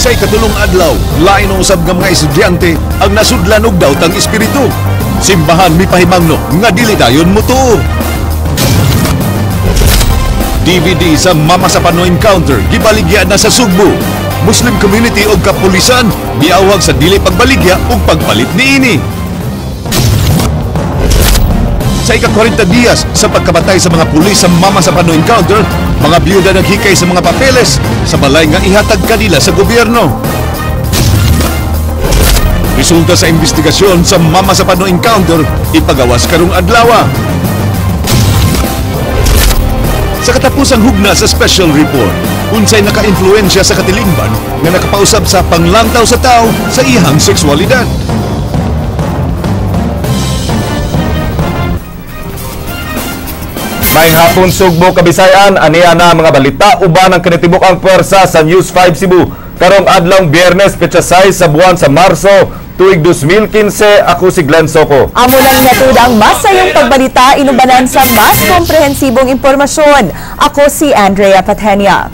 Sa ikatulong adlaw, lain ng usab nga mga estudyante ang nasudlan og dawtang espiritu. Simbahan mi pahimangno nga dili dayon motuo. DVD sa Mama sa Pano Encounter gibaligya na sa Sugbo. Muslim community o kapulisan giawag sa dili pagbaligya o pagpalit niini. Sa ika-40 diyas sa pagkabatay sa mga pulis sa Mama sa Pano Encounter, mga biyuda naghikay sa mga papeles sa balay nga ihatag kanila sa gobyerno. Resulta sa investigasyon sa Mama sa Pano Encounter, ipagawas karong adlaw. Sa katapusang hugna sa special report, unsay naka-influensya sa katilingban nga nakapausab sa panglantaw sa tao sa ihang sexualidad. Maayong hapon Sugbo, Kabisayan, aniya na mga balita uban ang kinitibuk ang pwersa sa News 5 Cebu. Karong adlaw Biyernes, petsa 6 sa buwan sa Marso, tuig 2015, ako si Glenn Soco. Amo lang natud ang masayong pagbalita inubanan sa mas komprehensibong impormasyon. Ako si Andrea Patenia.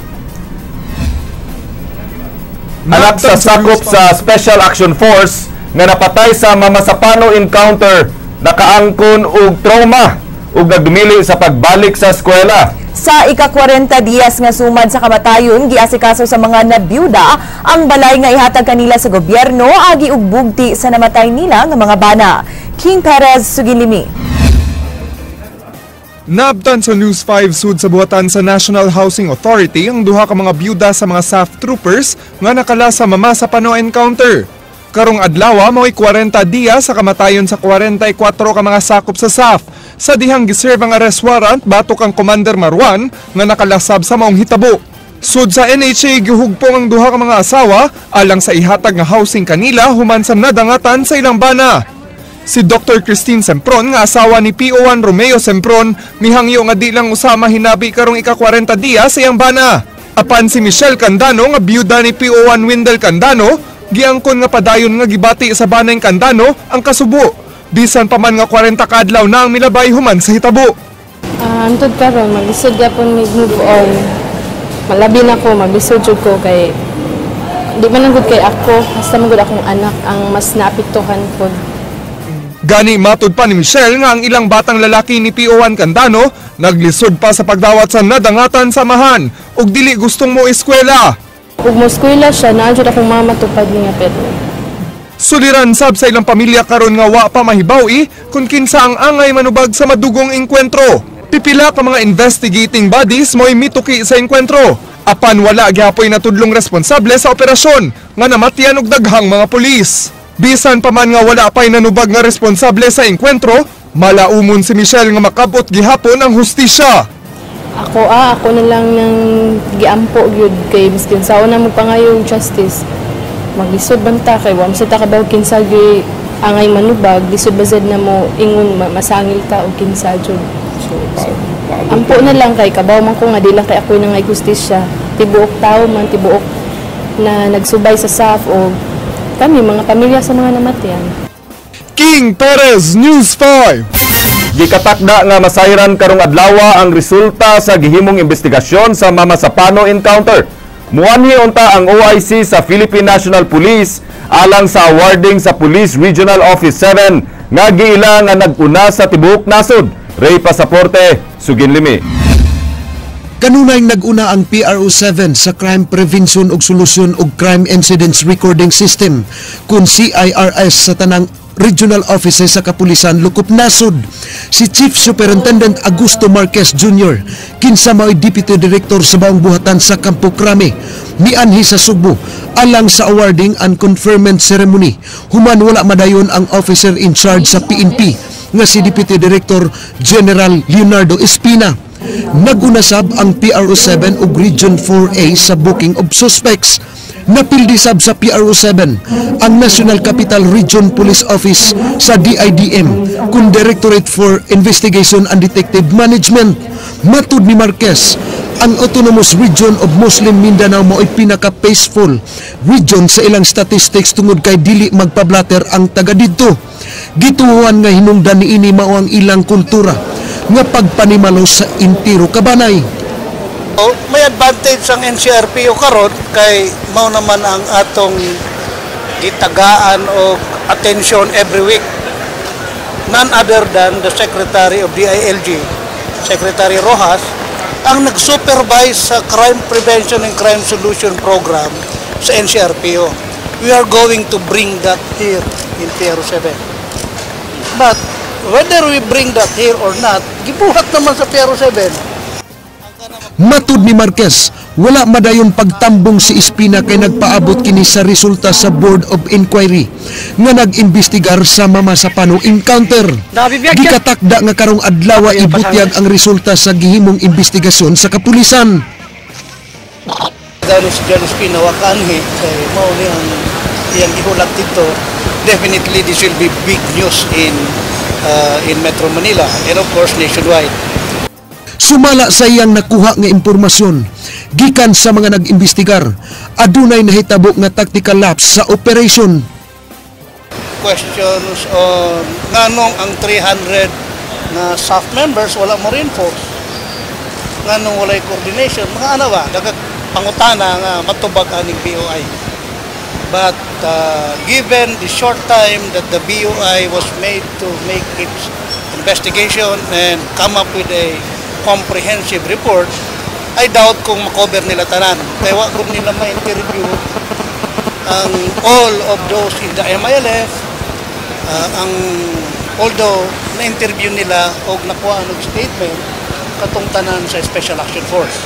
Anak sa sakop sa Special Action Force nga napatay sa Mama sa Pano Encounter, nakaangkon og trauma ug nagdumili sa pagbalik sa eskwela. Sa ika-40 diyas nga sumad sa kamatayon, giasikaso sa mga nabiyuda ang balay nga ihatag kanila sa gobyerno agi ug bugti sa namatay nila nga mga bana. King Perez, Sugilimi. Naabtan sa News 5 sud sa buhatan sa National Housing Authority ang duha ka mga biyuda sa mga SAF troopers nga nakala sa Mama sa Pano Encounter. Karong adlaw mao'y 40 diya sa kamatayon sa 44 ka mga sakop sa SAF. Sa dihang giserve ang arrest warrant batok ang Commander Marwan nga nakalasab sa maong hitabo. Sud sa NHA gihugpong ang duha ka mga asawa alang sa ihatag nga housing kanila human sa nadangatan sa ilang bana. Si Dr. Christine Sempron nga asawa ni PO1 Romeo Sempron mihangyo nga di lang usama hinabi karong ika-40 diya sa iyang bana. Apan si Michelle Candano nga biyuda ni PO1 Windel Candano giangkon nga padayon nga gibati sa banay Candano ang kasubo. Bisan pa man nga 40 kadlaw na ang milabay human sa hitabo. Antod karon maglisod gyapon move on. Malabi na ko maglisod jud ko kay di man gud kay ako, basta man gud akong anak ang mas naapektuhan pod. Gani matud pa ni Michelle nga ang ilang batang lalaki ni PO1 Candano naglisod pa sa pagdawat sa nadangatan samahan ug dili gustong mo eskwela. Ug mo eskwela siya na jud akong mamatupad niya pero suliran sab sa ilang pamilya karon nga wa pa mahibaw kung kinsa ang angay manubag sa madugong engkwentro. Pipila ka mga investigating bodies mo'y mituki sa engkwentro. Apan wala gyapoy natudlong responsable sa operasyon nga namatyan og daghang mga pulis. Bisan pa man nga wala pay nanubag nga responsable sa engkwentro, malaumon si Michelle nga makabot gihapon ang hustisya. Ako na lang nang giampo gyud kay miskin sa una mo pangayong justice. Maglisod banta kay wa masita ka ba kinsa gi angay manubag lisod bazad na mo ingon masangil ta og kinsa jud. So ampo na lang kay kabaw man ko nga di lang kay ako nang ay justisya. Tibuok tao man tibuok na nagsubay sa SAF o kami mga pamilya sa mga namatyan. King Perez, News 5. Gikatakda nga masayran karong adlaw ang resulta sa gihimong investigasyon sa Mama sa Pano Encounter. Muanhi unta ang OIC sa Philippine National Police alang sa awarding sa Police Regional Office 7 nga giila nga nag-una sa tibuok nasod. Ray Pasaporte, Suginlimi. Kanunay nag-una ang PRO7 sa Crime Prevention ug Solusyon ug Crime Incidents Recording System kun CIRS sa tanang Regional Offices sa Kapulisan Lukop Nasod. Si Chief Superintendent Augusto Marquez Jr. kinsa mao'y Deputy Director sa Baong Buhatan sa Campo Crame mianhi sa Sugbo alang sa awarding and conferment ceremony. Human wala madayon ang officer in charge sa PNP nga si Deputy Director General Leonardo Espina. Nagunasab ang PRO7 ug Region 4A sa booking of suspects. Napildisab sa PRO7 ang National Capital Region Police Office sa DIDM kung Directorate for Investigation and Detective Management. Matud ni Marquez, ang Autonomous Region of Muslim Mindanao mo'y pinaka-peaceful region sa ilang statistics tungod kay dili magpablater ang taga didto. Gituhuan nga hinungdan niini mao ang ilang kultura nga pagpanimalo sa intiro kabanay. May advantage ang NCRPO karon kay mao naman ang atong gitagaan o attention every week. None other than the Secretary of DILG, Secretary Rojas, ang nag-supervise sa Crime Prevention and Crime Solution Program sa NCRPO. We are going to bring that here in PRO7. But whether we bring that here or not, gibuhat naman sa PRO7. Matud ni Marquez, wala madayon pagtambong si Espina kay nagpaabot kini sa resulta sa Board of Inquiry nga nag-imbestigar sa Mamasapano encounter. Gikatakda nga karong adlaw ibutyag ang resulta sa gihimong investigasyon sa kapulisan. Dahil si John Espina wakanhi kay mao ni ang iyang ihulat dito. Definitely this will be big news in Metro Manila and of course nationwide. Sumala sa iyang nakuha nga impormasyon, gikan sa mga nag-imbestigar, adunay nahitabo nga tactical lapse sa operation. Questions on nganong ang 300 na staff members wala mo reinforce, nganong walay coordination, mga ano ba, dagag pangutana nga matubag aning BOI. But given the short time that the BOI was made to make its investigation and come up with a comprehensive report, I doubt kung makover nila tanan. Kaya wag nila ma-interview ang all of those in the MILF, although na-interview nila o nakuha ng statement katong tanan sa Special Action Force.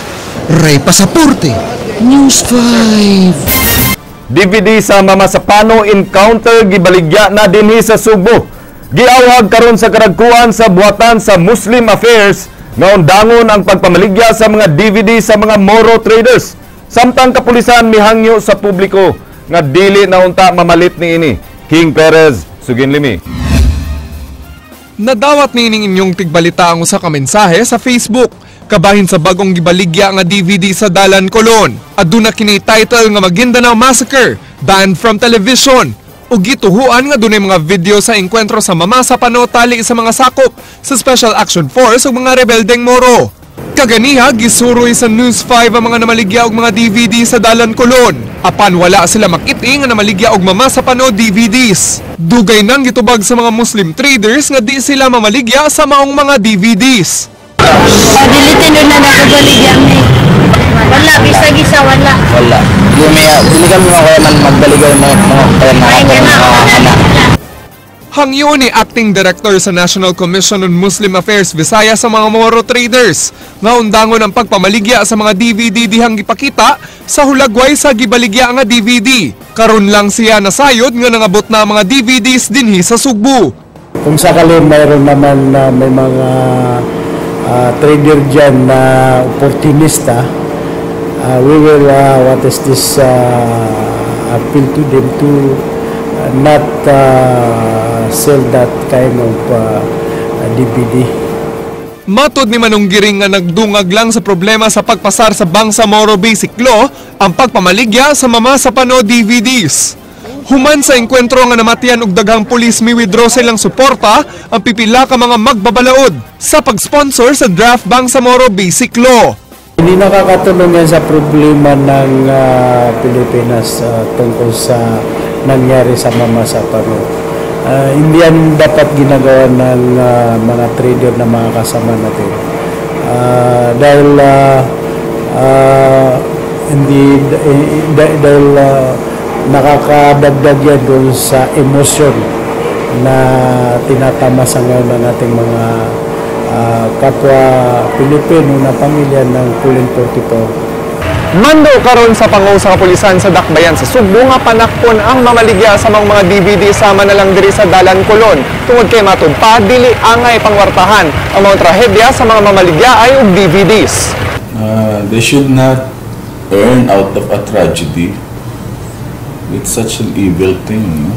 Ray Pasaporte, News 5. DVD sa Mamasapano encounter gibaligya na dinhi sa Subo. Giawhag karon sa karagkuan sa buhatan sa Muslim Affairs nga undangon ang pagpamaligya sa mga DVD sa mga Moro traders. Samtang kapulisan mihangyo sa publiko nga dili na unta mamalit niini. King Perez, Suginlimi. Nadawat niining inyong tigbalita ang usa ka mensahe sa Facebook kabahin sa bagong gibaligya nga DVD sa Dalan Colon. Aduna kini title nga Maguindanao Massacre, banned from television. Ug gituhuan nga dunay mga video sa engkwentro sa Mamasapano tali sa mga sakop sa Special Action Force ug mga rebeldeng Moro. Kaganiha gisuroy sa News 5 ang mga namaligya og mga DVD sa Dalan Colon. Apan wala sila makit-i nga namaligya og Mamasapano DVDs. Dugay nang gitubag sa mga Muslim traders nga di sila mamaligya sa maong mga DVDs. Dilitin doon na nakabaligyan eh. Wala, bisa-gisa, wala. Wala. Hindi kami kaya man magbaligay mga anak. Hangyo ni Acting Director sa National Commission on Muslim Affairs Visayas sa mga Moro traders nga undangon ang pagpamaligya sa mga DVD dihang gipakita sa hulagway sa gibaligya nga DVD. Karon lang siya nasayod nga nangabot na mga DVDs dinhi sa Sugbo. Kung sakali mayroon naman na may mga trader dyan na opportunista, we will appeal to them to not sell that kind of DVD. Matod ni Manong Giring nga nagdungag lang sa problema sa pagpasar sa Bangsa Moro Basic Law ang pagpamaligya sa Mamasapano DVDs. Human sa engkwentro nga namatian og daghang pulis mi-withdraw silang suporta ang pipila ka mga magbabalaod sa pag-sponsor sa draft Bangsa Moro Basic Law. Hindi nakakatulong yan sa problema ng Pilipinas tungkol sa nangyari sa Mamasapano. Hindi yan dapat ginagawa ng mga trader na mga kasama natin. Dahil nakakadagdag yan doon sa emosyon na tinatama sa ngayon ng ating mga kapwa Pilipino na pamilya ng Pulin 44. Mando karon sa pangu sa kapulisan sa Dakbayan sa Sugbo nga panakpon ang mamaligya sa mga DVD sama na lang diri sa Dalan Colon. Tungod kay matud pa dili angay pangwartahan ang mga trahedya sa mga mamaligya ay og DVDs. They should not earn out of a tragedy with such an evil thing. No?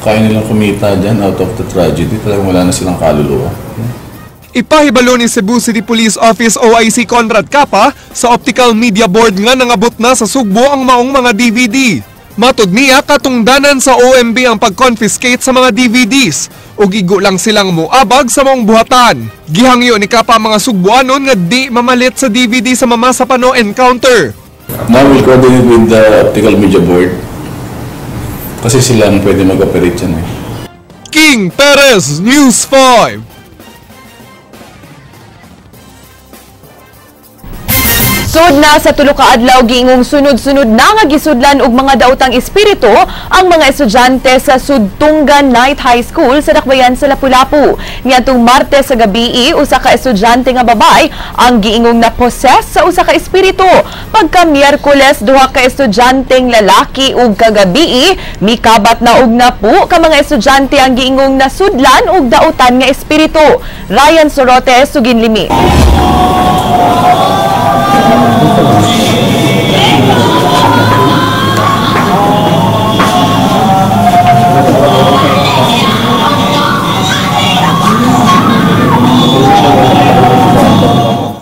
Kaya nilang kumita dyan out of the tragedy, talagang wala na silang kaluluwa. Ipahibalo ni Cebu City Police Office OIC Conrad Capa sa Optical Media Board nga nangabot na sa Sugbo ang maong mga DVD. Matud niya katungdanan sa OMB ang pag-confiscate sa mga DVDs ug igo lang silang muabag sa maong buhatan. Gihangyo ni kapa mga Sugbuanon nga di mamalit sa DVD sa Mamasapano encounter. Now we'll coordinate with the Optical Media Board kasi sila ang pwede mag-operate yan eh. King Perez, News 5. Sud na sa tulo ka adlaw giingong sunod-sunod na nga gisudlan og mga daotang espiritu ang mga estudyante sa Sudtungan Night High School sa Dakbayan sa Lapu-Lapu. Niadtong Martes sa gabii, usa ka estudyante nga babay ang giingong na-possess sa usa ka espiritu. Pagka Miyerkules, duha ka estudyanteng lalaki ug kagabii mikabat na og napu ka mga estudyante ang giingong nasudlan og daotan nga espiritu. Ryan Sorote, Suginlimi.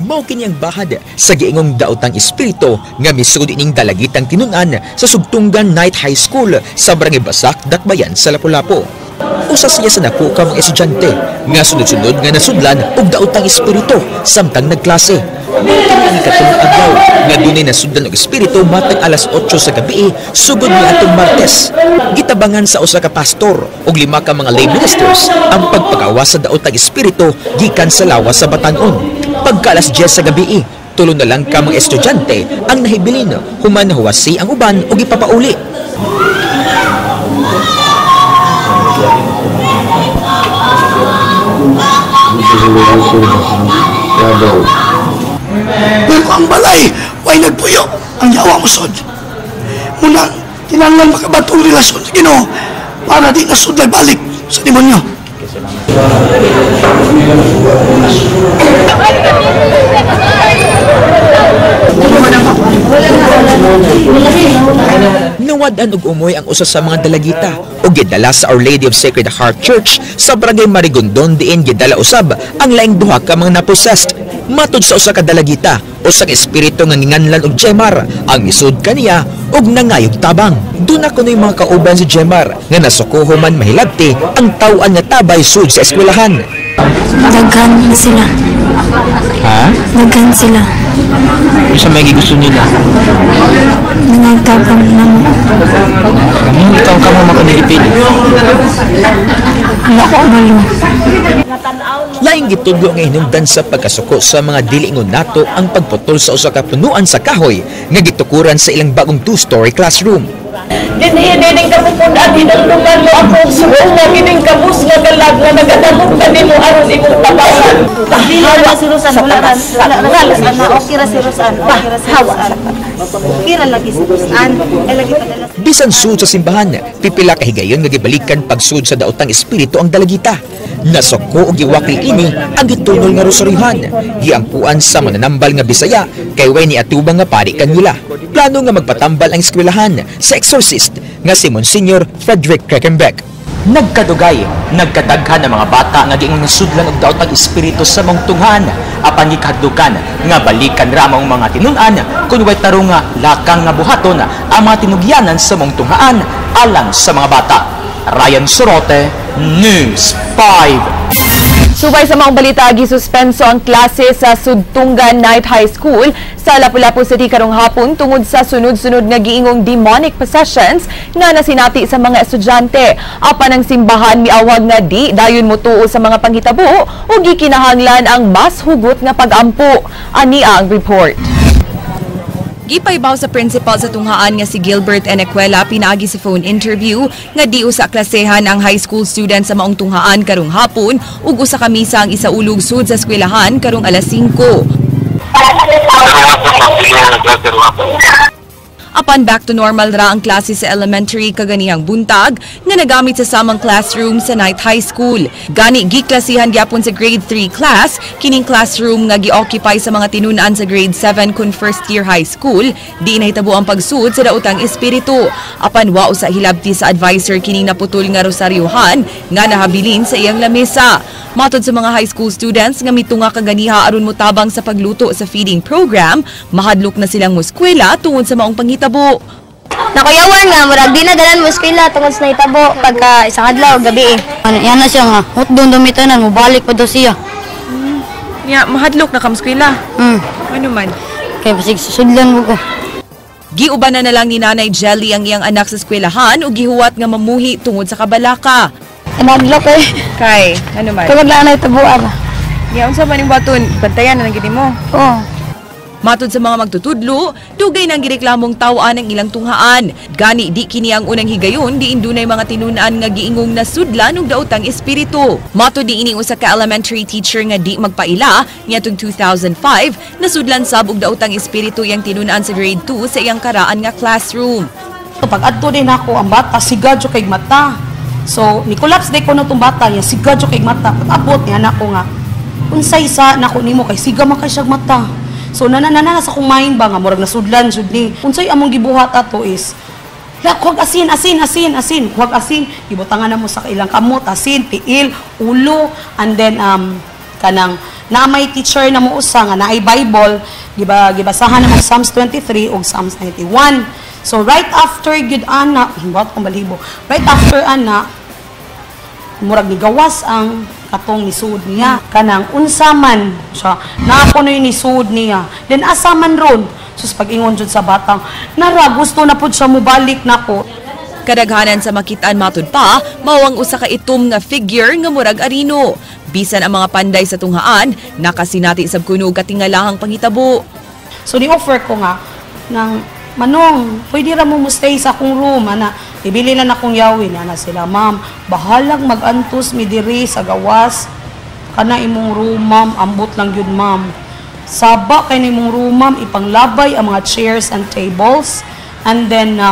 Mao kini ang bahad sa giingong daotang espiritu nga misud ining dalagitang tinun-an sa Sugtungan Night High School sa Barangay Basak, Dakbayan sa Lapu-Lapu. Usa siya sa naku ka mga estudyante nga sunod-sunod nga nasudlan og daotang espiritu samtang nagklase. Kini katulong adlaw nga dunay nasudlan og espiritu matag alas 8 sa gabi sugod niadtong Martes. Gitabangan sa usa ka pastor ug 5 ka mga lay ministers ang pagpagawas sa daotang espiritu gikan sa lawas sa Batan-on. Pagka alas 10 sa gabi, tulo na lang ka mga estudyante ang nahibilin human nahuwasi ang uban ug ipapauli. Pero ang balay, way nagpuyo ang yawa mo sod. Muna, kinanglan makabatong relasyon sa Ginoo para di nasod balik sa demonyo. Nawad-an og umoy ang usa sa mga dalagita ug gidala sa Our Lady of Sacred Heart Church sa Barangay Marigondon diin gidala usab ang laing duha ka mga napossessed. Matud sa usa ka dalagita, usa ka espiritu nga ninganlan og Jemar ang misud kaniya ug nangayog tabang. Duna kunoy mga kauban si Jemar nga nasuko man mahilabti ang taw-an nga tabay sud sa eskwelahan. Daghan sila. Ha? Daghan sila. Isa may gusto nila. Nagtabang na mo. Ikaw ka mo makanilipid. Wala ko abalo. Laing gitudlo nga hinungdan sa pagkasuko sa mga dilingon nato ang pagputol sa usa ka punuan sa kahoy nga gitukuran sa ilang bagong 2-story classroom. Dining kapupunaan, hinulungan mo ako suol nga gining kabus nga galag nga nagadamot ka nimo aron imong tabangan. Hawa si Rosan, wala ra okay ra si Rosan, okay ra si Rosan. Kira lagi si Rosan, lagi padala. Bisan sud sa simbahan, pipila ka higayon nga gibalikan pagsud sa daotang espiritu ang dalagita. Nasuko og giwakli ini ang gitunol nga rosaryohan. Giampuan sa mananambal nga Bisaya kay way ni atubang nga pari kanila. Plano nga magpatambal ang eskwelahan sa exorcist nga si Monsignor Frederick Kreckenbeck. Nagkadugay, nagkadaghan ang mga bata nga giingong nasudlan og daotang espiritu sa mong tunghan apan gikahadlukan nga balikan ra ang mga tinun-an kun way tarong nga lakang nga buhaton ang mga tinugyanan sa mong tunghaan alang sa mga bata. Ryan Sorote, News 5. Subay sa mga balita, gisuspenso ang klase sa Sudtungan Night High School sa Lapu-Lapu City karong hapon tungod sa sunod-sunod nga giingong demonic possessions nga nasinati sa mga estudyante. Apan ang simbahan miawag nga di dayon motuo sa mga panghitabo o gikinahanglan ang mas hugot nga pag-ampo. Ania ang report. Gipaybaw sa principal sa tunghaan nga si Gilbert Enequela pinaagi sa phone interview nga di usa klasehan ang high school student sa maong tunghaan karong hapon ug usa ka misa ang isaulog sud sa eskwelahan karong alas 5. Apan back to normal ra ang klase sa elementary kaganihang buntag nga nagamit sa samang classroom sa Night High School. Gani giklasihan gyapon sa grade 3 class kining classroom nga gi-occupy sa mga tinunan sa grade 7 kun first year high school. Di nahitabo ang pagsud sa daotang espiritu. Apan wa usa hilabti sa advisor kining naputol nga rosaryohan nga nahabilin sa iyang lamesa. Matod sa mga high school students nga mitunga kaganiha aron motabang sa pagluto sa feeding program, mahadlok na silang moskwela tungod sa maong panghitabo. Nakuyawan nga, murag di na ganan mo eskwela tungod sa naitabo pagka isang adlaw gabi Yan na siya nga, hot doon dumitanan, mubalik pa daw siya. Mahadlok na kamskwela. Ano man? Kaya pasig susudlan mo ko. Giubanan na lang ni Nanay Jelly ang iyang anak sa eskwelahan o gihuwat nga mamuhi tungod sa kabalaka. Inadlok Kay, ano man? Tungod lang na itabuan. Unsa man yung baton? Bantayan na lang gini mo. Oo. Matod sa mga magtutudlo, dugay nang gireklamong tawaan ang ilang tunghaan. Gani di kini ang unang higayon diin dunay mga tinun-an nga giingong nasudlan og daotang espiritu. Matod di ini usa ka elementary teacher nga di magpaila niadtong 2005 nasudlan sab og daotang espiritu yang tinun-an sa grade 2 sa iyang karaan nga classroom. Pag adto din ako ang bata sigad jud kay mata. So ni collapse day ko na tong bata ya sigad jud kay mata. Pag-abot ni anak ko nga unsay sa nako nimo kay siga man kay siyag mata. So nana sa kong mind ba nga murag nasudlan jud ni. Unsay among gibuhat ato is huwag asin. Huwag asin. Ibutangan na mo sa ilang kamot, asin, tiil, ulo, and then kanang na may teacher na mo usa nga naay Bible, gibasahan na mo Psalms 23 ug Psalms 91. So right after gid ana, himbot kong balibo. Right after ana murag ni gawas ang katong nisud niya kanang unsa man siya naako na yung nisud niya then asa man ron sus pag-ingon jud sa batang nara gusto na pud siya mobalik nako. Kadaghanan sa makitaan matud pa mao ang usa ka itom nga figure nga murag arino. Bisan ang mga panday sa tunghaan nakasinati sab kuno katingalahang panghitabo. So ni offer ko nga nang Manong, pwede ra mo stay sa akong room, ana. Ibili na akong yawin, ana sila, ma'am. Bahalag mag-antos mi diri sa gawas. Kana imong room, ma'am. Ambot lang yun, ma'am. Saba kay nimong room, ma'am. Ipanglabay ang mga chairs and tables. And then,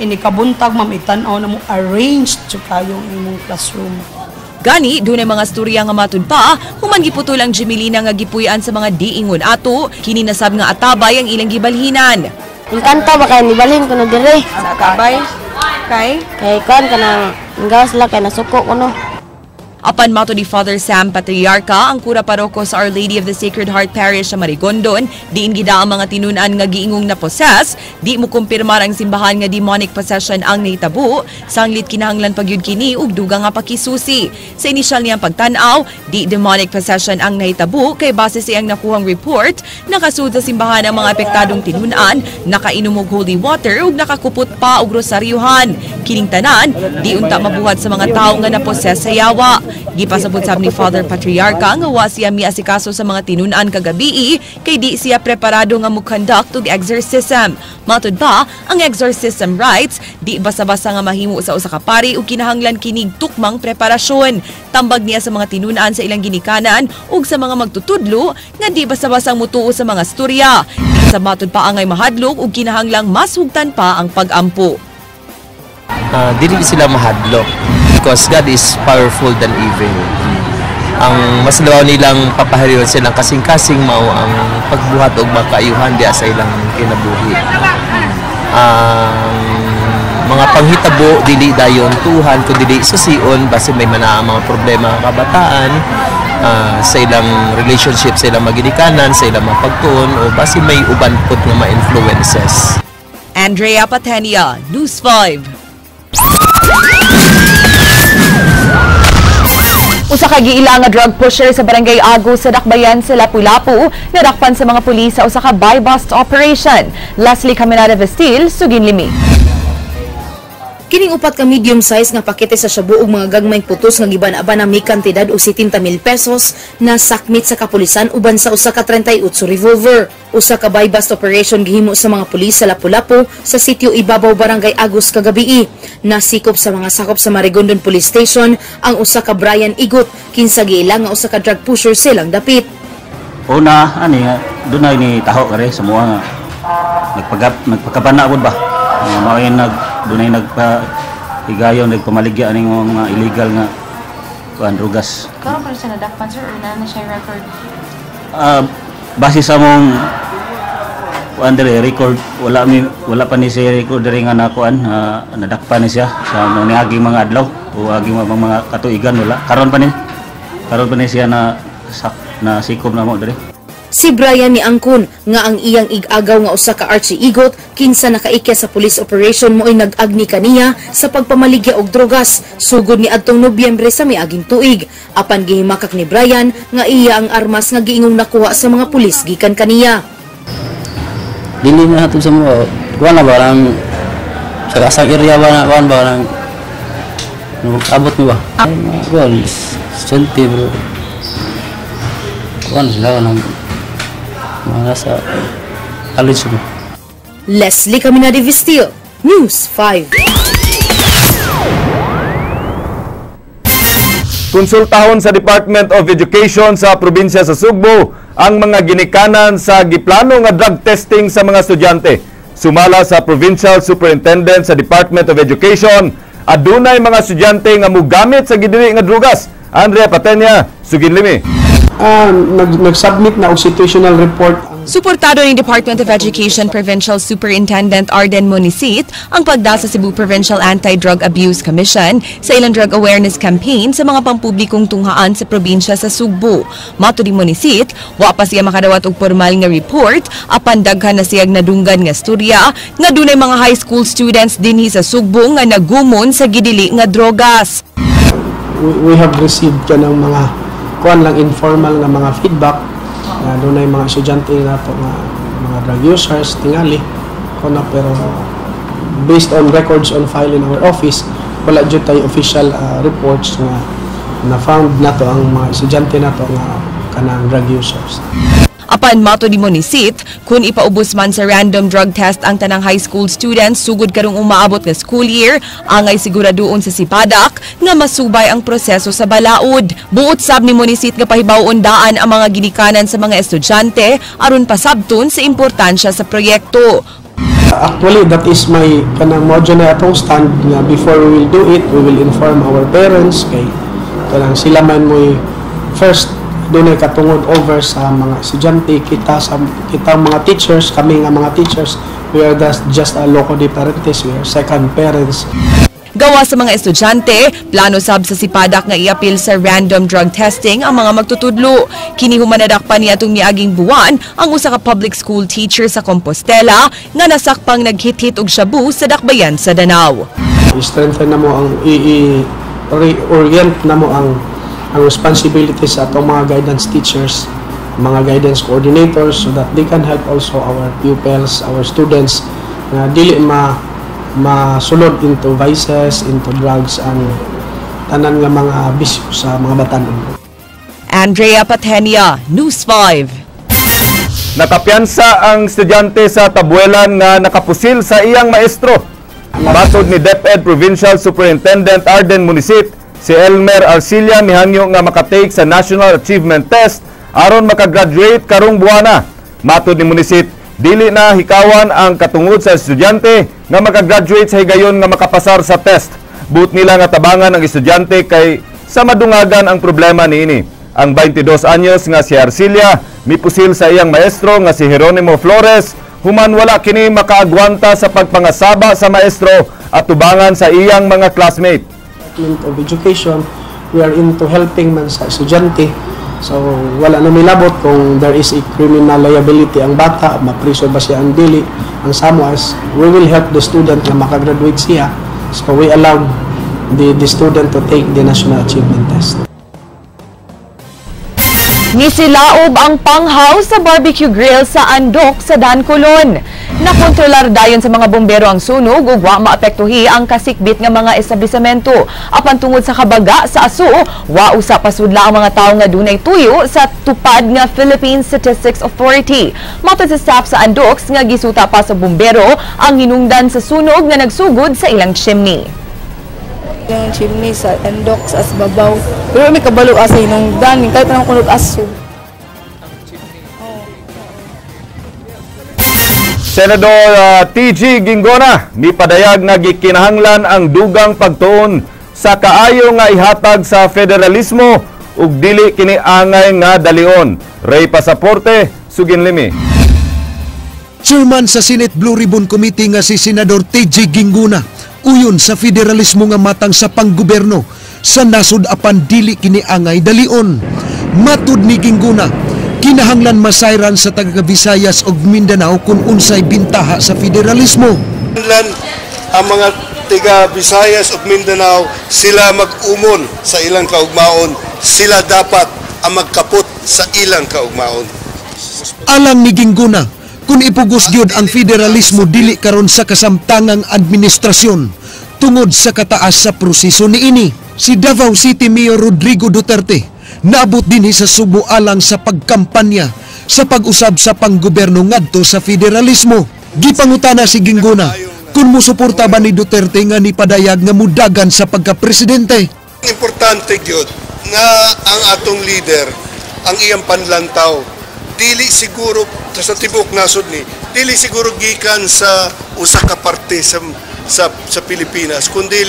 inikabuntag, ma'am, itanaw na mo arranged to kayong imong classroom. Gani, dunay mga storya nga matud pa, human giputol ang Jemelina nga gipuy-an sa mga diingon ato, kini nasab nga atabay ang ilang gibalhinan. Ingkanta ba kay nibalhin ko na dire? Sa atabay? Kay kan kanang gawas la kay nasuko ko no. Apan mato ni Father Sam Patriarca, ang kura paroko sa Our Lady of the Sacred Heart Parish sa Marigondon, diin gida ang mga tinun-an nga giingong na possess, di mo kumpirmar ang simbahan nga demonic possession ang nahitabo, sanglit kinahanglan pagyud kini ug dugang nga pakisusi. Sa inisyal niyang pagtan-aw, di demonic possession ang nahitabo kay base sa iyang nakuhang report, nakasud sa simbahan ang mga apektadong tinun-an, nakainom og holy water ug nakakupot pa og rosaryuhan. Kining tanan, di unta mabuhat sa mga tawo nga na-possess sa yawa. Gipasabot sab ni Father Patriarca nga wa siya miasikaso sa mga tinun-an kagabi kay di siya preparado nga mo-conduct og exorcism. Matud pa, ang exorcism rites di basa-basa nga mahimo sa usa ka pari ug kinahanglan kinig tukmang preparasyon. Tambag niya sa mga tinun-an sa ilang ginikanan ug sa mga magtutudlo nga di basa-basang mutuo sa mga storya. Di sa matud pa angay mahadlok ug kinahanglang masugtan pa ang pag-ampo. Dili sila mahadlok because God is powerful than evil. Ang mas lawaw nilang papahariwan silang kasing-kasing mao ang pagbuhat og makaayuhan diya sa ilang kinabuhi. Ang mga panghitabo dili dayon tuhan kun dili susion base may mga problema ang kabataan sa ilang relationship sa ilang maginikanan, sa ilang mapagtuon o base may uban pud nga ma-influences. Andrea Patenia, News 5. Usa ka giila nga drug pusher sa Barangay Agus sa Dakbayan sa Lapu-Lapu nadakpan sa mga pulis sa usa ka buy-bust operation. Leslie Caminada Vestil, Sugin Limi. Kining upat ka medium size nga pakete sa shabu ug mga gagmayng putos nga giban-aban na may kantidad og 70,000 pesos na sakmit sa kapulisan uban sa usa ka 38 revolver. Usa ka buy-bust operation gihimo sa mga pulis sa Lapu-Lapu sa sitio Ibabaw, Barangay Agus kagabi. Nasikop sa mga sakop sa Marigondon Police Station ang usa ka Brian Igot kinsa giila nga usa ka drug pusher silang dapit. Una dunay ni taho kare sa mga nagpagkabana pud ba. Maoy dunay nagpahigayon nagpamaligya aning mga illegal nga drugas. Karon pa siya nadakpan sir or na siya record? Base sa mong record wala pa ni siya record diri nga nakuan nadakpan ni siya sa niaging mga adlaw o aging mga katuigan wala karon pa ni siya na sikop na mo diri. Si Brian ni angkon nga ang iyang igagaw nga usa ka archie-igot kinsa nakaikya sa police operation mo'y nag-agni kaniya sa pagpamaligya og drogas sugod ni adtong Nobyembre sa miaging tuig. Apan gihimakak ni Brian nga iya ang armas nga giingong nakuha sa mga pulis gikan kaniya. Dili na hatod sa mga kuha na ba ng sa kasang area ba na kuha ba ng abot mo ba? Kuha, senti bro. Kuha na sila ka ng mga sa college mo. Leslie Caminadi Vistil, News 5. Konsultahon sa Department of Education sa probinsya sa Sugbo ang mga ginikanan sa giplano nga drug testing sa mga estudyante. Sumala sa Provincial Superintendent sa Department of Education, adunay mga estudyante nga mugamit sa gidili nga drugas. Andrea Patenya, Suginlimi. Nag-submit na og situational report. Suportado ng Department of Education Provincial Superintendent Arden Monisit ang pagda sa Cebu Provincial Anti-Drug Abuse Commission sa ilang drug awareness campaign sa mga pampublikong tunghaan sa probinsya sa Sugbo. Mato ni Monisit, wa pa siya makadawat og formal nga report apan daghan na siyang nadunggan nga storya nga dunay mga high school students dinhi sa Sugbo nga nagumon sa gidili nga drogas. We have received kanang mga kuan lang informal nga mga feedback na doon ay mga estudyante nato nga mga drug users tingali kuna pero based on records on file in our office wala jud tay official reports nga na found nato ang mga estudyante nato nga kanang drug users. Apan mato ni Monisit, kung ipaubos man sa random drug test ang tanang high school students sugod karong umaabot nga school year, angay siguraduon sa sipadak nga masubay ang proseso sa balaod. Buot sab ni Monisit nga pahibawon daan ang mga ginikanan sa mga estudyante aron pasabton sa importansya sa proyekto. Actually, that is my kanang module na atong stand nga before we will do it, we will inform our parents kay kanang sila man mo'y first doon ay katungod over sa mga estudyante, kita mga teachers, kami nga mga teachers, we are just a loco de parentes, we are second parents. Gawa sa mga estudyante, plano sab sa sipadak nga iapil sa random drug testing ang mga magtutudlo. Kini humanadak pa ni atong miaging buwan ang usa ka public school teacher sa Compostela nga nasakpang naghit-hit og shabu sa dakbayan sa Danao. I-strengthen na mo ang i-reorient na mo ang responsibilities sa atong mga guidance teachers, mga guidance coordinators so that they can help also our pupils, our students na dili masulod into vices, into drugs and tanan nga mga bisyo sa mga batanon. Andrea Patenia, News 5. Nakapiansa ang estudyante sa Tabuelan nga nakapusil sa iyang maestro. Batod ni DepEd Provincial Superintendent Arden Monisit, si Elmer Arcilia mihangyo nga makatake sa National Achievement Test aron makagraduate karong buwana. Matod ni Monisit, dili na hikawan ang katungod sa estudyante nga makagraduate sa higayon nga makapasar sa test. But nila nga tabangan ang estudyante kay sa madungagan ang problema niini. Ang 22 anyos nga si Arcilia mipusil sa iyang maestro nga si Jeronimo Flores human wala kini makaagwanta sa pagpangasaba sa maestro at tubangan sa iyang mga classmate. Of Education, we are into helping man sa estudyante. So, wala na milabot kung there is a criminal liability ang bata, mapriso ba siya ang dili. Ang samo as, we will help the student na makagraduate siya. So, we allow the student to take the National Achievement Test. Nisilaob ang panghaw sa barbecue grill sa Andok sa Dancolon. Nakontrolar dayon sa mga bombero ang sunog ug wa maapektuhi ang kasikbit nga mga establisamento. Apan tungod sa kabaga sa aso, wa usa pasudla ang mga tawo nga dunay tuyo sa tupad nga Philippine Statistics Authority. Matod sa staff sa Andok nga gisuta pa sa bombero ang hinungdan sa sunog nga nagsugod sa ilang chimney. Yung chimney sa Andok sa Asbabaw. Pero may kabalo asa hinungdan, kahit anong kunog aso. Senador TG Gingona ni padayag nga gikinahanglan ang dugang pagtuon sa kaayo nga ihatag sa federalismo ug dili kini angay nga dalion. Ray Pasaporte, Suginlimi. Chairman sa Senate Blue Ribbon Committee nga si Senador TG Gingona uyon sa federalismo nga matang sa panggoberno sa nasud apan dili kini angay dalion. Matud ni Gingona, Kinahanglan masayran sa taga-Visayas ug Mindanao kung unsay bintaha sa federalismo. Ang mga tiga Visayas ug Mindanao sila mag-umon sa ilang kaugmaon, sila dapat ang magkapot sa ilang kaugmaon. Alang ni Gingguna, kung ipugos gyud ang federalismo dili karon sa kasamtangang administrasyon tungod sa kataas sa proseso niini. Si Davao City Mayor Rodrigo Duterte naabot dinhi sa Subo alang sa pagkampanya sa pag-usab sa panggobyerno ngadto sa federalismo. Gipangutana si Gingguna kung musuporta ba ni Duterte nga nipadayag nga mudagan sa pagka-presidente. Importante gyud nga ang atong leader ang iyang panlantaw dili siguro sa tibok nasod ni dili siguro gikan sa usa ka parte sa Pilipinas kundi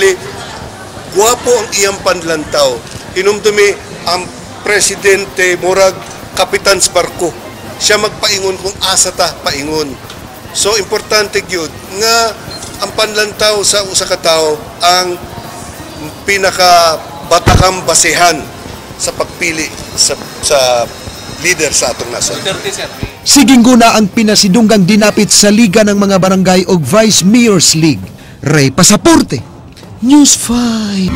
guwapo ang iyang panlantaw. Hinumdumi ang presidente murag kapitan sa barko, siya magpaingon kung asa ta paingon. So importante gyud nga ang panlantaw sa usa ka tawo ang pinaka batakang basehan sa pagpili sa leader sa atong nasod. Si Gingguna ang pinasidunggang dinapit sa Liga ng mga Barangay o Vice Mayor's League. Ray Pasaporte, News 5.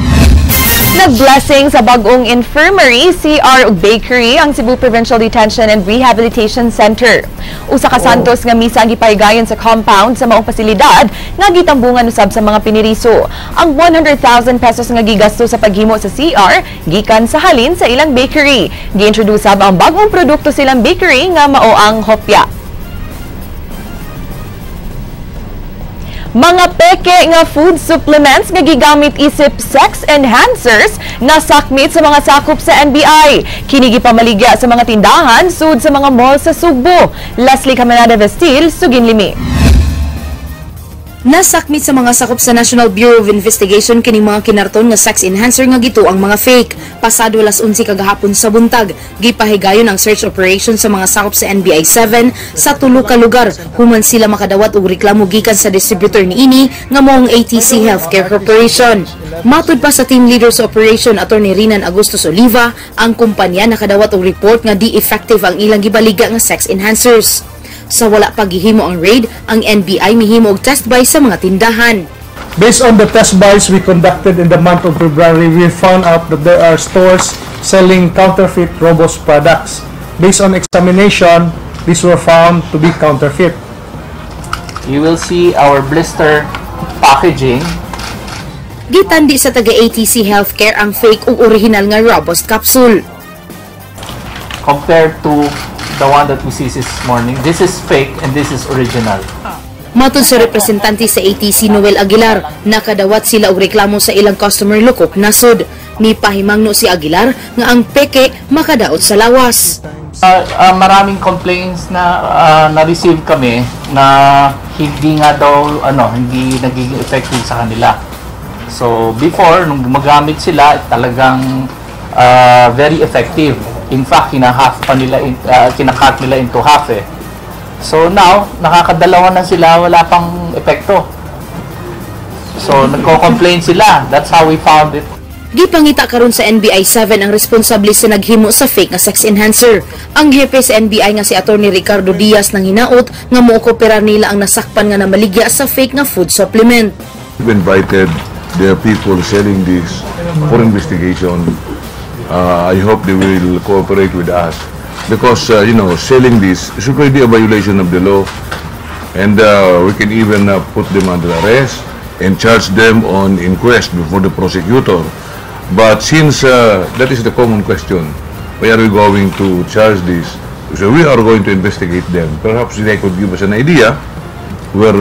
Nag-blessing sa bagong infirmary, CR ug bakery ang Cebu Provincial Detention and Rehabilitation Center. Usa ka santos nga misa ang gipahigayon sa compound sa maong pasilidad nga gitambungan usab sa mga piniriso. Ang 100,000 pesos nga gigasto sa paghimo sa CR gikan sa halin sa ilang bakery. Gi-introduce sab ang bagong produkto silang bakery nga mao ang hopya. Mga peke nga food supplements nga gigamit isip sex enhancers na sakmit sa mga sakop sa NBI. Kini gipamaligya sa mga tindahan sud sa mga mall sa Sugbo. Leslie Caminada Vestil, Suginlimi. Nasakmit sa mga sakop sa National Bureau of Investigation kining mga kinarton nga sex enhancer nga gito ang mga fake. Pasado alas 11 kagahapon sa buntag, gipahigayon ang search operation sa mga sakop sa NBI 7 sa tulo ka lugar human sila makadawat og reklamo gikan sa distributor niini nga moong ATC Healthcare Corporation. Matud pa sa team leader sa operation Attorney Rinan Agustos Oliva, ang kumpanya nakadawat og report nga di effective ang ilang gibaliga nga sex enhancers. Sa wala paghihimo ang raid, ang NBI mihimo og test buy sa mga tindahan. Based on the test buys we conducted in the month of February, we found out that there are stores selling counterfeit Robos products. Based on examination, these were found to be counterfeit. You will see our blister packaging. Gitandi sa taga ATC Healthcare ang fake ug original nga Robos capsule. Compared to the one that we see this morning, this is fake and this is original. Matod sa representante sa ATC Noel Aguilar, nakadawat sila og reklamo sa ilang customer lukok nasod. Ni pahimangno si Aguilar nga ang peke makadaot sa lawas. Maraming complaints na na-receive kami na hindi nga daw hindi nagiging effective sa kanila. So before nung gumagamit sila talagang very effective. In fact, kinakat nila into half eh. So now, nakakadalawa na sila, wala pang epekto. So nagko-complain sila. That's how we found it. Gipangita karon sa NBI 7 ang responsable sa naghimo sa fake nga sex enhancer. Ang hepe sa NBI nga si Attorney Ricardo Diaz nang hinaot nga mookopera nila ang nasakpan nga namaligya sa fake nga food supplement. We've invited the people selling this for investigation. I hope they will cooperate with us because selling this is already a violation of the law, and we can even put them under arrest and charge them on inquest before the prosecutor. But since that is the common question, why are we going to charge this? So we are going to investigate them. Perhaps they could give us an idea where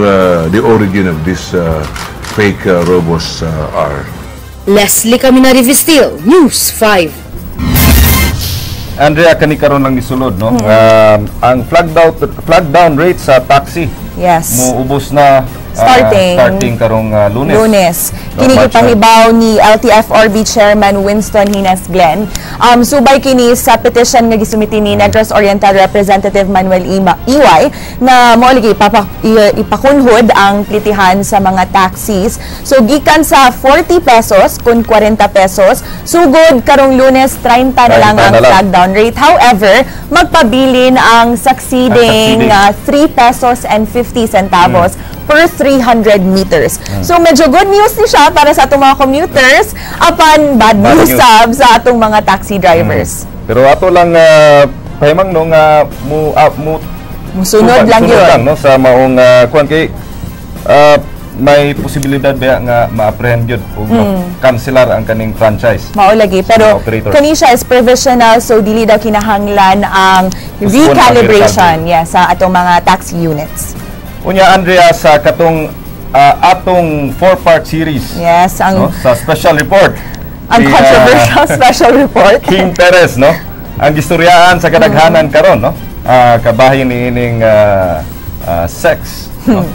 the origin of these fake Robos are. Leslie Caminada Vestil, News 5. Andrea, kani karon lang isulod ang flag down rate sa taxi. Yes. Muubos na starting karong Lunes. Lunes. Kini March gipahibaw ni LTFRB Chairman Winston Hines Glenn. Subay kini sa petition nga gisumiti ni Negros Oriental Representative Manuel Iway na mo lagi ipakunhod ang plitihan sa mga taxis. So gikan sa 40 pesos kun 40 pesos, sugod karong Lunes 30 na lang ang flag down rate. However, magpabilin ang succeeding 3 pesos and 50 centavos per 300 meters. So medyo good news ni siya para sa atong mga commuters, apan bad news sa atong mga taxi drivers. Pero ato lang pahimang no nga musunod lang yun no, sa maong kuan kay may posibilidad ba nga ma-apprehend yun o cancelar ang kaning franchise. Mao lagi, pero kani siya is provisional, so dili daw kinahanglan ang recalibration sa atong mga taxi units. Unya Andrea, sa katong atong 4-part series. Yes, ang sa special report. Ang controversial special report. King Perez, no? Ang gistoryaan sa kadaghanan karon, no? Kabahin ni ining sex, no?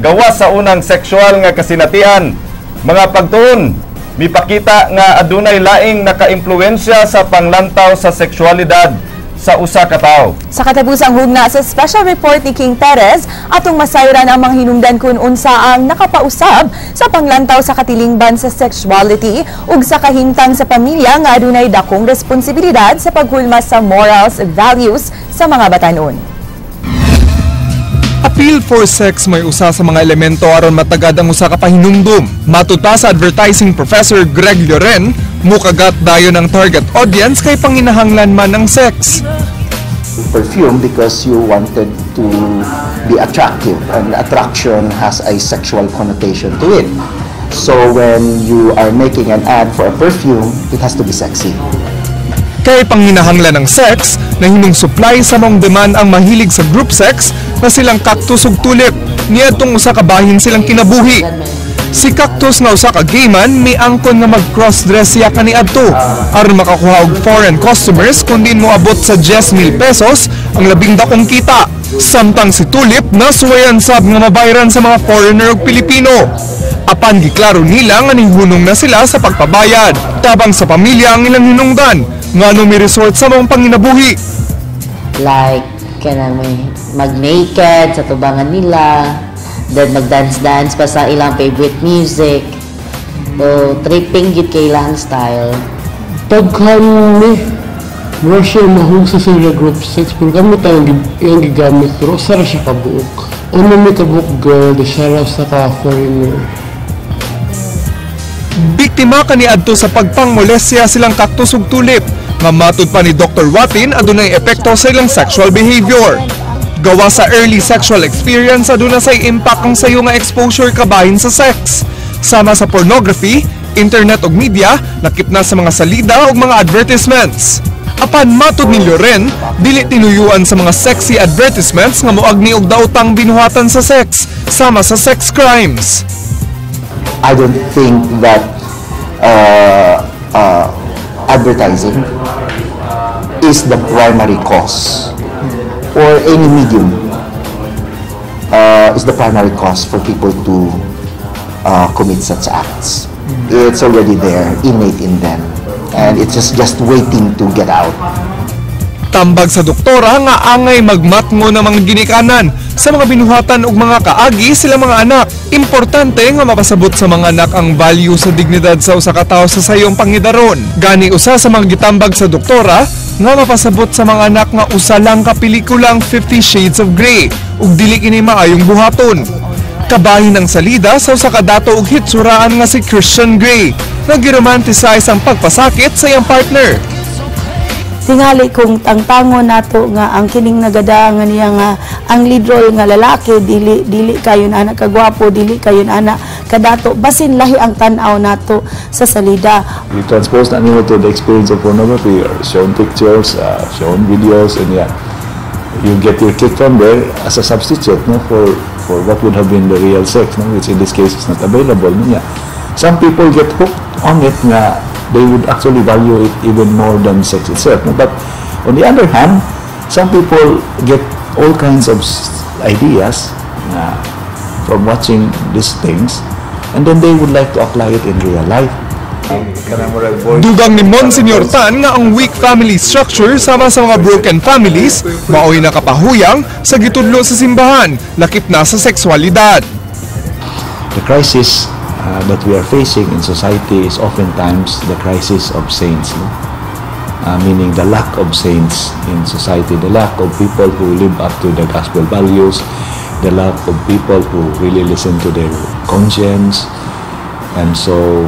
Gawas sa unang sexual nga kasinatian, mga pagtuon mipakita nga adunay laing nakaimpluwensya sa panglantaw sa sexualidad sa usa ka tawo. Sa katabusang hugna sa special report ni King Perez, atong masayran ang mga hinungdan kung unsa ang nakapausab sa panglantaw sa katilingban sa sexuality ug sa kahimtang sa pamilya nga adunay dakong responsibilidad sa paghulma sa morals ug values sa mga batan-on. Appeal for sex may usa sa mga elemento aron matagad ang usa ka pahinumdum. Matud pa sa advertising professor Greg Lloren, mukagat dayon ang target audience kay panginahanglan man ang sex. Perfume because you wanted to be attractive, and attraction has a sexual connotation to it. So when you are making an ad for a perfume, it has to be sexy. Kay panginahanglan ng sex, nahinung supply sa mong demand ang mahilig sa group sex na silang Cactus ug Tulip. Niadtong usa ka bahin silang kinabuhi. Si Cactus nga usa ka gay man miangkon nga mag-cross-dress siya kaniadto aron makakuha og foreign customers kundi moabot sa 10,000 pesos ang labing dakong kita. Samtang si Tulip nasuwayan sab nga mabayran sa mga foreigner ug Pilipino. Apan giklaro nila nga nihunong na sila sa pagpabayad. Tabang sa pamilya ang ilang hinungdan ngano mi resort sa mga panginabuhi. Like kanang may mag-naked sa tubangan nila, then mag-dance-dance pa sa ilang favorite music, o tripping gid kay ilang style. Pagkan mo siya mahung sa sila group sex, pero kami tayong yung gigamit, pero sara siya kabuok. Ano may kabuok girl, di siya sa ka-foreigner. Biktima kaniadto sa pagpangmolesya silang Cactus ug Tulip. Nga matud pa ni Dr. Watin adunay epekto sa ilang sexual behavior. Gawa sa early sexual experience aduna say impact ang sayo nga exposure kabahin sa sex. Sama sa pornography, internet ug media, nakip na sa mga salida ug mga advertisements. Apan matud ni Loren, dili tinuyuan sa mga sexy advertisements nga moagni og daotang binuhatan sa sex, sama sa sex crimes. I don't think that advertising is the primary cause, or any medium is the primary cause for people to commit such acts. It's already there, innate in them, and it's just waiting to get out. Tambag sa doktora nga angay magmatngo ng mga ginikanan sa mga binuhatan ug mga kaagi sila mga anak. Importante nga mapasabot sa mga anak ang value sa dignidad sa usa ka tawo sa sayong pangidaron. Gani usa sa mga gitambag sa doktora nga mapasabot sa mga anak nga usa lang ka pelikulang 50 Shades of Grey ug dili kini maayong buhaton. Kabahin ng salida sa usa ka dato ug hitsuraan nga si Christian Grey nga giromanticize ang pagpasakit sa iyang partner. Tingali kung ang tango nato nga ang kining nagadaangan niya nga ang lead role nga lalaki dili kayon anak kagwapo, dili kayon anak kadato, basin lahi ang tan-aw nato sa salida. You transpose animal to the experience of pornography, or shown pictures, shown videos, and you get your kick from there as a substitute, no, for what would have been the real sex, no, which in this case is not available. No, some people get hooked on it nga they would actually value it even more than sex itself. No? But on the other hand, some people get all kinds of ideas from watching these things, and then they would like to apply it in real life. Dugang ni Monsignor Tan nga ang weak family structure sama sa mga broken families mao'y nakapahuyang sa gitudlo sa simbahan, lakip na sa sexualidad. The crisis that we are facing in society is oftentimes the crisis of saints, no? Meaning the lack of saints in society, the lack of people who live up to the gospel values, the lack of people who really listen to their conscience. And so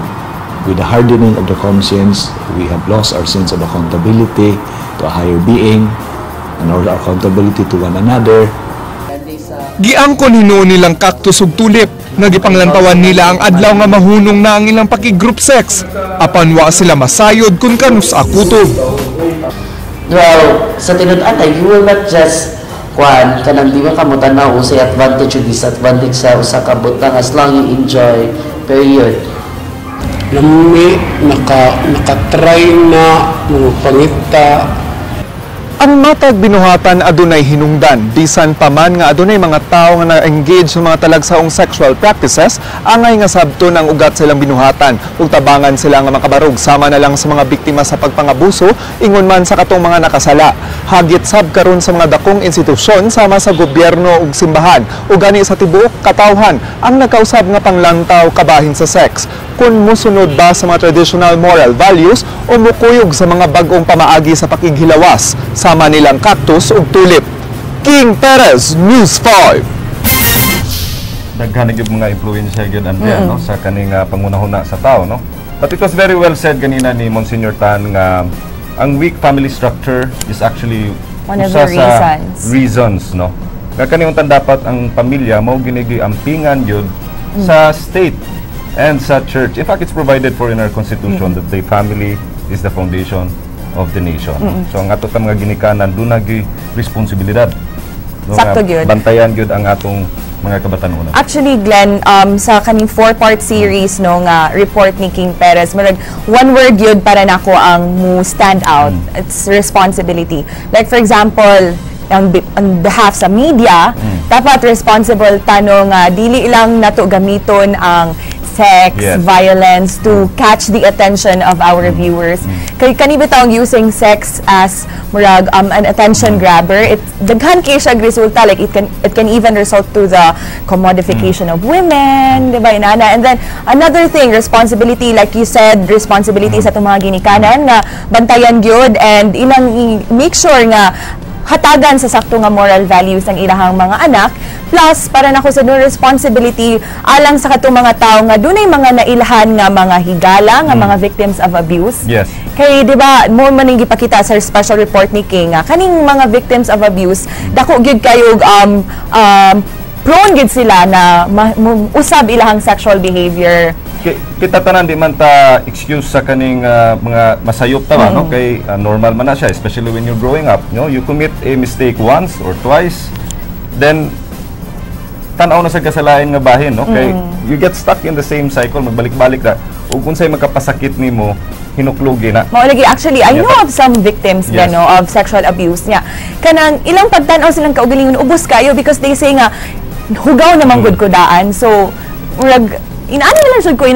with the hardening of the conscience, we have lost our sense of accountability to a higher being and our accountability to one another. Giangkon hinuon nilang Cactus ug Tulip, nagipanglantawan nila ang adlaw nga mahunong na ang ilang paki-group sex, apan wa sila masayod kung kanus akutob. Well, sa tinud-an you will not just kanang di ba kamutanaw sa advantage ug disadvantage sa usa ka butang as long you enjoy, period. Lami nakatry na mga pangita. Ang matag binuhatan adunay hinungdan, bisan pa man nga adunay mga tao nga na-engage sa mga talagsaong sexual practices, angay nga sabton ang ugat sa ilang binuhatan ug tabangan sila nga makabarog sama na lang sa mga biktima sa pagpangabuso ingon man sa katong mga nakasala. Hagit sab karon sa mga dakong institusyon sama sa gobyerno ug simbahan ug gani sa tibuok katawhan ang nakausab nga panglantaw kabahin sa sex. Kung musunod ba sa mga traditional moral values o mukuyog sa mga bagong pamaagi sa pakighilawas sama nilang Cactus ug Tulip. King Perez, News 5. Daghan gyud mga impluwensya gyud Andrea no sa kaning pangunahuna sa tao no. But it was very well said ganina ni Monsignor Tan nga ang weak family structure is actually one of the reasons no. Nga kaning dapat ang pamilya mao ginigi ampingan gyud sa state and sa church. In fact, it's provided for in our constitution that the family is the foundation of the nation. So ang ato mga ginikanan doon nagi responsibilidad. No, sakto gyud. Bantayan gyud ang atong mga kabatanunan. Actually, Glenn, sa kaning 4-part series no nga report ni King Perez, marag one word yun para nako ang mo stand out. It's responsibility. Like for example, on behalf sa media, dapat responsible tanong dili lang nato gamiton ang sex, violence to catch the attention of our viewers. Kay kanibitaw using sex as murag an attention grabber, it daghan kay siya resulta, like it can even result to the commodification of women, diba inana? And then another thing, responsibility, like you said, responsibility sa itong mga ginikanan nga bantayan gyud and ilang make sure nga hatagan sa sakto nga moral values ang ilahang mga anak, plus para nako sa responsibility alang sa katong mga tao nga dunay mga nailahan nga mga higala nga mga victims of abuse. Yes. Kay di ba mo man ning gipakita sa special report ni King kaning mga victims of abuse dako gyud kayo prone gid sila na usab ilahang sexual behavior. Kita tanan di man ta excuse sa kaning mga masayop ta no kay normal man na siya, especially when you're growing up, no, you commit a mistake once or twice, then tan-aw na sa kasalanan nga bahin, no, kay you get stuck in the same cycle, magbalik-balik ra ug unsay magkapasakit nimo hinuklugi na. Mao lagi actually I know of some victims no of sexual abuse niya. Kanang ilang pagtan-aw silang kaugalingon ubos kayo because they say nga hugaw namang gud ko daan. So inaano na lang ko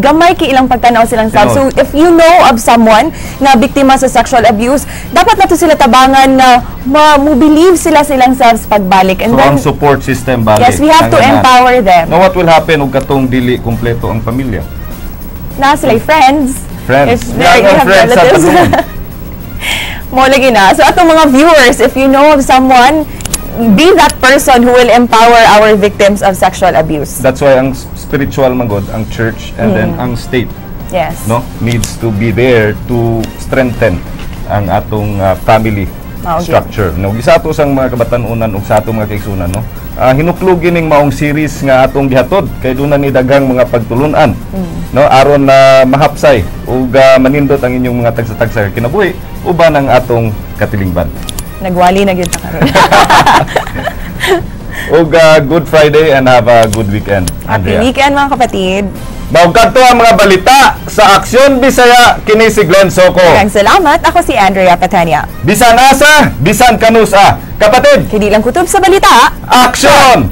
gamay kay ilang pagtanaw silang self. So if you know of someone na biktima sa sexual abuse, dapat nato sila tabangan na mo-believe sila silang selves pagbalik. And so then, ang support system balik. Yes, we have to empower them. Now what will happen ug katong dili kumpleto ang pamilya? Na sila friends. Friends. If they have relatives. Mo lagi na. So atong mga viewers, if you know of someone, be that person who will empower our victims of sexual abuse. That's why ang spiritual magod, ang church and then ang state, no, needs to be there to strengthen ang atong family structure. No, gisa ato sang mga kabatanunan ug sa atong mga kaigsunan, no. Hinuklugi ning maong series nga atong gihatod kay dunay ni daghang mga pagtulunan, no, aron na mahapsay ug manindot ang inyong mga tagsa-tagsa kinabuhi uban ang atong katilingban. Nagwali na gyud ta karon. Og good Friday and have a good weekend, Andrea. Happy weekend mga kapatid. Bawag kadto ang mga balita sa Aksyon Bisaya, kini si Glenn Soco. Maraming salamat. Ako si Andrea Patania. Bisan asa, bisan kanusa. Kapatid, hindi lang kutob sa balita. Aksyon!